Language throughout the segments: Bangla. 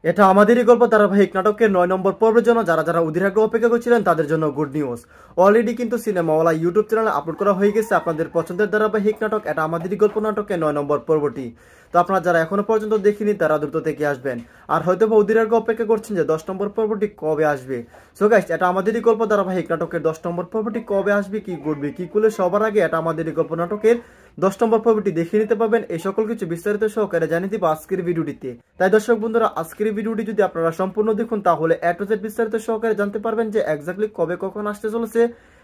এটা আমাদেরই গল্প ধারাবাহিক নাটকের 9 নম্বর পর্বের জন্য যারা যারা অধীর আগ্রহে অপেক্ষা করছিলেন তাদের জন্য গুড নিউজ। অলরেডি কিন্তু সিনেমাওয়ালা ইউটিউব চ্যানেলে আপলোড করা হয়ে গেছে আপনাদের পছন্দের ধারাবাহিক নাটক এটা আমাদেরই গল্প নাটকের 9 নম্বর পর্বটি। তো আপনারা যারা এখনো পর্যন্ত দেখিনি তারা দ্রুত থেকে আসবেন, আর হয়তো অধীর আগ্রহে অপেক্ষা করছেন যে 10 নম্বর পর্বটি কবে আসবে। সো গাইস, এটা আমাদেরই গল্প ধারাবাহিক নাটকের 10 নম্বর পর্বটি কবে আসবে, কি ঘটবে, কি করলে সবার আগে এটা আমাদেরই গল্প নাটকের 10 নম্বর পর্বটি দেখে নিতে পারবেন, এই সকল কিছু বিস্তারিত সহকারে জানিয়ে দিব আজকের ভিডিওটিতে। তাই দর্শক বন্ধুরা, আজকের ভিডিওটি যদি আপনারা সম্পূর্ণ দেখুন তাহলে A to Z বিস্তারিত সহকারে জানতে পারবেন যে এক্স্যাক্টলি কবে কখন আসতে চলেছে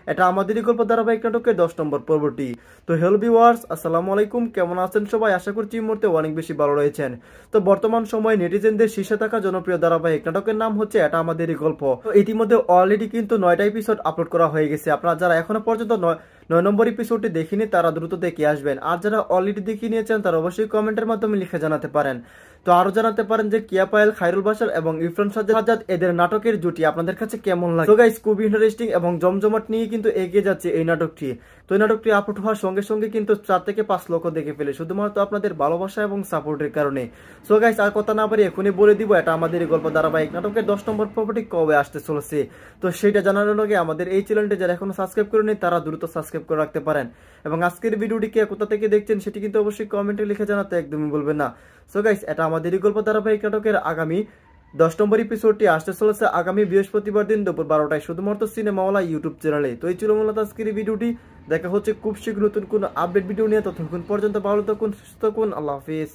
এটা আমাদেরই গল্প ধারাবাহিক নাটকের 10 নম্বর পর্বটি। তো হ্যালো ভিউয়ার্স, আসসালামু আলাইকুম, কেমন আছেন সবাই? আশা করছি এই মুহূর্তে অনেক বেশি ভালো রয়েছেন। তো বর্তমান সময়ে নেটিজেনদের শীর্ষে থাকা জনপ্রিয় ধারাবাহিক নাটকের নাম হচ্ছে এটা আমাদেরই গল্প। তো ইতিমধ্যে অলরেডি কিন্তু 9টা এপিসোড আপলোড করা হয়ে গেছে। আপনারা যারা এখনো পর্যন্ত 9 নম্বর এপিসোডটি দেখিনি তারা দ্রুত দেখে আসবেন, আর যারা অলরেডি দেখে নিয়েছেন তারা অবশ্যই কমেন্টের মাধ্যমে লিখে জানাতে পারেন। তো আরো জানাতে পারেন যে কিয়া পায়েল, খায়রুল বাশার এবং ইরফান সাজ্জাদ এদের নাটকের জুটি আপনাদের কাছে কেমন লাগে। তো গাইস, খুবই ইন্টারেস্টিং এবং জমজমাট নিয়ে কিন্তু এগিয়ে যাচ্ছে এই নাটকটি। তো এই নাটকটি আপলোড হওয়ার সঙ্গে সঙ্গে কিন্তু 4 থেকে 5 লক্ষ দেখে ফেলে শুধুমাত্র আপনাদের ভালোবাসা এবং সাপোর্টের কারণে। সো গাইস, আর কথা না পারি এখনই বলে দিব এটা আমাদের গল্প ধারাবাহিক নাটকের 10 নম্বর পর্বটি কবে আসতে চলেছে। তো সেটা জানানোর আগে আমাদের এই চ্যানেলটি যারা এখনো সাবস্ক্রাইব করেনি তারা দ্রুত সাবস্ক্রাইব করে রাখতে পারেন, এবং আজকের ভিডিওটি কে কোথা থেকে দেখছেন সেটি কিন্তু অবশ্যই কমেন্টে লিখে জানাতে একদমই বলবেন না। সো গাইস, এটা আমাদেরই গল্প ধারাবাহিক নাটকের আগামী 10 নম্বর এপিসোডটি আসতে চলেছে আগামী বৃহস্পতিবার দিন দুপুর 12টায় শুধুমাত্র সিনেমাওয়ালা ইউটিউব চ্যানেলে। তো এই ছিল মূলত আজকের ভিডিওটি। দেখা হচ্ছে খুব শীঘ্র নতুন কোন আপডেট ভিডিও নিয়ে। ততক্ষণ পর্যন্ত ভালো থাকুন, সুস্থ থাকুন, আল্লাহ হাফিজ।